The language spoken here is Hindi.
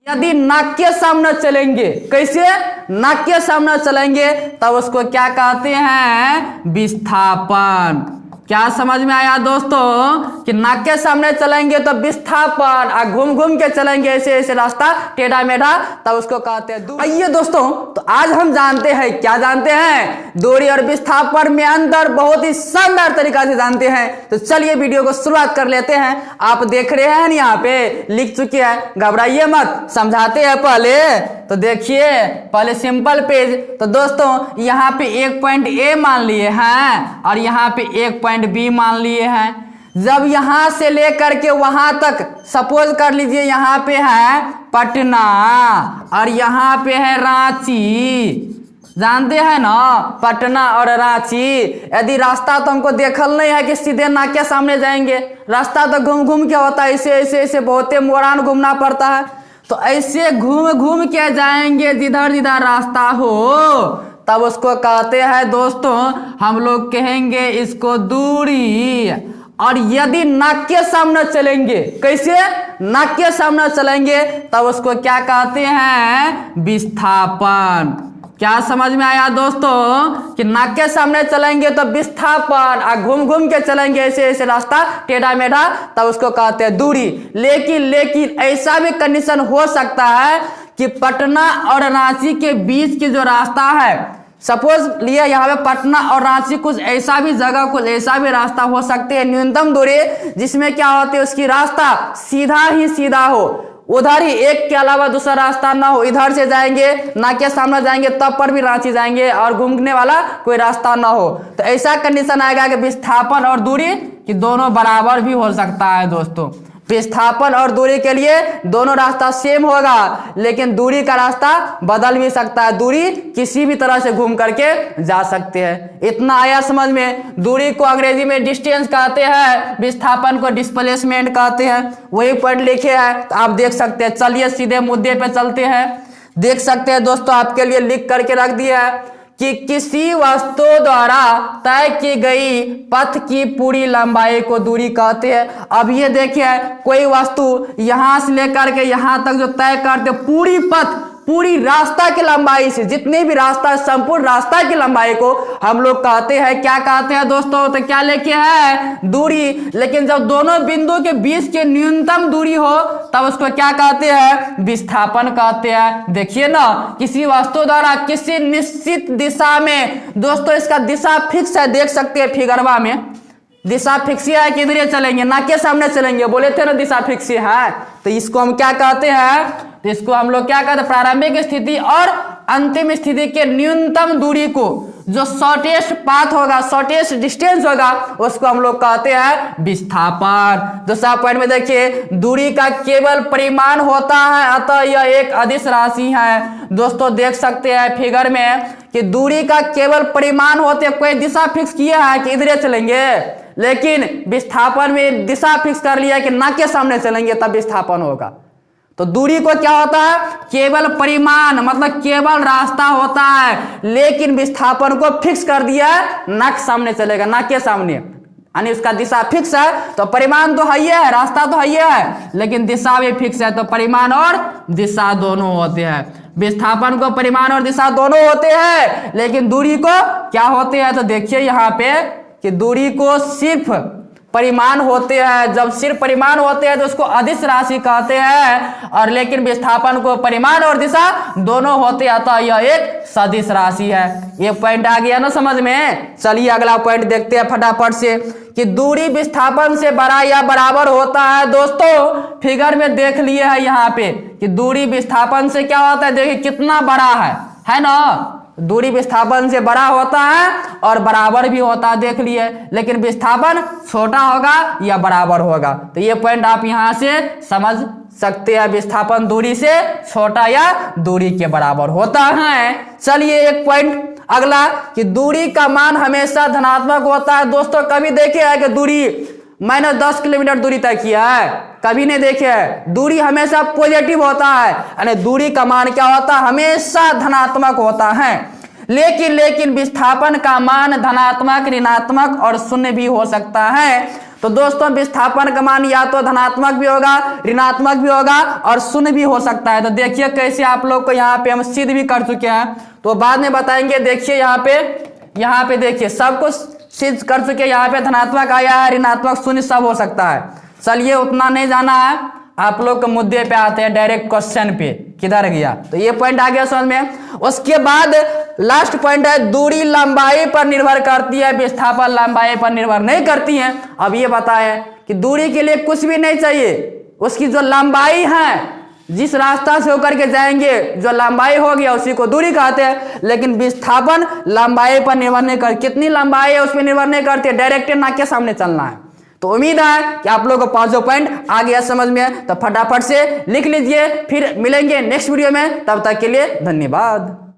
यदि नाक के सामने चलेंगे, कैसे नाक के सामने चलेंगे, तब उसको क्या कहते हैं? विस्थापन। क्या समझ में आया दोस्तों कि नाक के सामने चलेंगे तो विस्थापन, और घूम घूम के चलेंगे ऐसे ऐसे रास्ता टेढ़ा मेढ़ा, तब उसको कहते हैं दूरी। आइए दोस्तों, तो आज हम जानते हैं, क्या जानते हैं? दूरी और विस्थापन में अंतर बहुत ही शानदार तरीका से जानते हैं। तो चलिए वीडियो को शुरुआत कर लेते हैं। आप देख रहे हैं यहाँ पे लिख चुके हैं, घबराइए मत, समझाते हैं पहले। तो देखिए पहले सिंपल पेज। तो दोस्तों यहाँ पे एक पॉइंट ए मान लिए हैं और यहाँ पे एक पॉइंट बी मान लिए हैं। जब यहाँ से लेकर के वहां तक, सपोज कर लीजिए यहाँ पे है पटना और यहाँ पे है रांची, जानते हैं ना पटना और रांची। यदि रास्ता तो हमको देखल नहीं है कि सीधे नाक के सामने जाएंगे, रास्ता तो घूम घूम के होता है, ऐसे ऐसे ऐसे बहुते मोड़ान घूमना पड़ता है। तो ऐसे घूम घूम के जाएंगे जिधर जिधर रास्ता हो, तब उसको कहते हैं दोस्तों, हम लोग कहेंगे इसको दूरी। और यदि नाक के सामने चलेंगे, कैसे नाक के सामने चलेंगे, तब उसको क्या कहते हैं? विस्थापन। क्या समझ में आया दोस्तों कि नाक के सामने चलेंगे तो विस्थापन, और घूम घूम के चलेंगे ऐसे ऐसे रास्ता टेढ़ा मेढ़ा, तब उसको कहते हैं दूरी। लेकिन ऐसा भी कंडीशन हो सकता है कि पटना और रांची के बीच की जो रास्ता है, सपोज लिए यहाँ पे पटना और रांची, कुछ ऐसा भी जगह, कुछ ऐसा भी रास्ता हो सकते हैं न्यूनतम दूरी जिसमें क्या होती है, उसकी रास्ता सीधा ही सीधा हो, उधर ही, एक के अलावा दूसरा रास्ता ना हो। इधर से जाएंगे नाक के सामने जाएंगे तब पर भी रांची जाएंगे और घूमने वाला कोई रास्ता ना हो, तो ऐसा कंडीशन आएगा कि विस्थापन और दूरी कि दोनों बराबर भी हो सकता है दोस्तों। विस्थापन और दूरी के लिए दोनों रास्ता सेम होगा, लेकिन दूरी का रास्ता बदल भी सकता है, दूरी किसी भी तरह से घूम करके जा सकते हैं। इतना आया समझ में? दूरी को अंग्रेजी में डिस्टेंस कहते हैं, विस्थापन को डिस्प्लेसमेंट कहते हैं। वही पॉइंट लिखे हैं, तो आप देख सकते हैं। चलिए सीधे मुद्दे पे चलते हैं। देख सकते हैं दोस्तों, आपके लिए लिख करके रख दिया है कि किसी वस्तु द्वारा तय की गई पथ की पूरी लंबाई को दूरी कहते हैं। अब ये देखिए, कोई वस्तु यहां से लेकर के यहां तक जो तय करते, पूरी पथ, पूरी रास्ता की लंबाई से, जितनी भी रास्ता, संपूर्ण रास्ता की लंबाई को हम लोग कहते हैं, क्या कहते हैं दोस्तों? तो क्या लेके है? दूरी। लेकिन जब दोनों बिंदु के बीच की न्यूनतम दूरी हो, तब उसको क्या कहते हैं? विस्थापन कहते हैं। देखिए ना, किसी वस्तु द्वारा किसी निश्चित दिशा में, दोस्तों इसका दिशा फिक्स है, देख सकते हैं फिगरवा में, दिशा फिक्स है कि इधर चलेंगे, नाक के सामने चलेंगे, बोले थे ना दिशा फिक्स है। तो इसको हम क्या कहते हैं? तो इसको हम लोग क्या कहते हैं? प्रारंभिक स्थिति और अंतिम स्थिति के न्यूनतम दूरी को, जो शॉर्टेस्ट पाथ होगा, शॉर्टेस्ट डिस्टेंस होगा, उसको हम लोग कहते हैं विस्थापन। दूसरा पॉइंट में देखिए, दूरी का केवल परिमाण होता है, अतः यह एक अदिश राशि है। दोस्तों देख सकते हैं फिगर में कि दूरी का केवल परिमाण होते, कोई दिशा फिक्स किया है कि इधर चलेंगे, लेकिन विस्थापन में दिशा फिक्स कर लिया कि नाक के सामने चलेंगे तब विस्थापन होगा। तो दूरी को क्या होता है? केवल परिमाण, मतलब केवल रास्ता होता है, लेकिन विस्थापन को फिक्स कर दिया है, नाक सामने चलेगा, नाक के सामने, यानी उसका दिशा फिक्स है। तो परिमाण तो है ही है, रास्ता तो है ही है, लेकिन दिशा भी फिक्स है। तो परिमाण और दिशा दोनों होते हैं। विस्थापन को परिमाण और दिशा दोनों होते हैं, लेकिन दूरी को क्या होते हैं? तो देखिए यहाँ पे कि दूरी को सिर्फ परिमाण होते हैं। जब सिर्फ परिमाण होते हैं तो उसको अदिश राशि कहते हैं, और लेकिन विस्थापन को परिमाण और दिशा दोनों होते हैं, तो यह एक सदिश राशि है। ये पॉइंट आ गया ना समझ में? चलिए अगला पॉइंट देखते हैं फटाफट से कि दूरी विस्थापन से बड़ा या बराबर होता है। दोस्तों फिगर में देख लिए है यहाँ पे कि दूरी विस्थापन से क्या होता है, देखिए कितना बड़ा है ना? दूरी विस्थापन से बड़ा होता है और बराबर भी होता है, देख लिए। लेकिन विस्थापन छोटा होगा या बराबर होगा, तो ये पॉइंट आप यहां से समझ सकते हैं। विस्थापन दूरी से छोटा या दूरी के बराबर होता है। चलिए एक पॉइंट अगला कि दूरी का मान हमेशा धनात्मक होता है। दोस्तों कभी देखे है कि दूरी -10 किलोमीटर दूरी तय किया है? कभी नहीं देखे है। दूरी हमेशा पॉजिटिव होता है, यानी दूरी का मान क्या होता है? हमेशा धनात्मक होता है। लेकिन विस्थापन का मान धनात्मक, ऋणात्मक और शून्य भी हो सकता है। तो दोस्तों विस्थापन का मान या तो धनात्मक भी होगा, ऋणात्मक भी होगा और शून्य भी हो सकता है। तो देखिए कैसे आप लोग को यहाँ पे हम सिद्ध भी कर चुके हैं, तो बाद में बताएंगे। देखिए यहाँ पे देखिए सब कुछ सिद्ध कर चुके हैं। यहाँ पे धनात्मक आया है, ऋणात्मक, शून्य सब हो सकता है। चलिए उतना नहीं जाना है, आप लोग के मुद्दे पे आते हैं, डायरेक्ट क्वेश्चन पे। किधर गया, तो ये पॉइंट आ गया समझ में। उसके बाद लास्ट पॉइंट है दूरी लंबाई पर निर्भर करती है, विस्थापन लंबाई पर निर्भर नहीं करती है। अब ये बताएं कि दूरी के लिए कुछ भी नहीं चाहिए, उसकी जो लंबाई है, जिस रास्ता से होकर के जाएंगे जो लंबाई हो गया उसी को दूरी कहते हैं। लेकिन विस्थापन लंबाई पर निर्भर नहीं कर, कितनी लंबाई है उस पर निर्भर नहीं करती, डायरेक्ट नाक के सामने चलना है। तो उम्मीद है कि आप लोगों को पांचों पॉइंट आ गया समझ में। तो फटाफट से लिख लीजिए, फिर मिलेंगे नेक्स्ट वीडियो में, तब तक के लिए धन्यवाद।